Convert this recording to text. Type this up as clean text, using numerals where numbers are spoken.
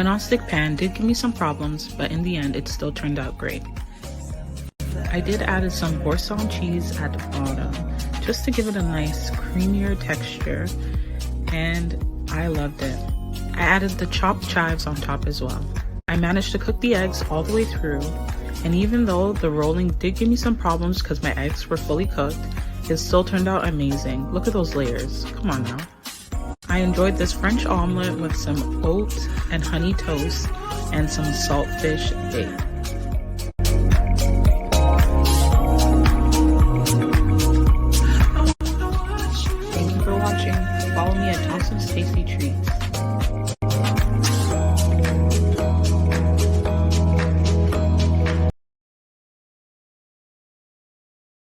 My nonstick pan did give me some problems, but in the end it still turned out great. I did add some Boursin cheese at the bottom just to give it a nice creamier texture, and I loved it. I added the chopped chives on top as well. I managed to cook the eggs all the way through, and even though the rolling did give me some problems because my eggs were fully cooked, it still turned out amazing. Look at those layers, come on now. I enjoyed this French omelette with some oat and honey toast and some saltfish bake.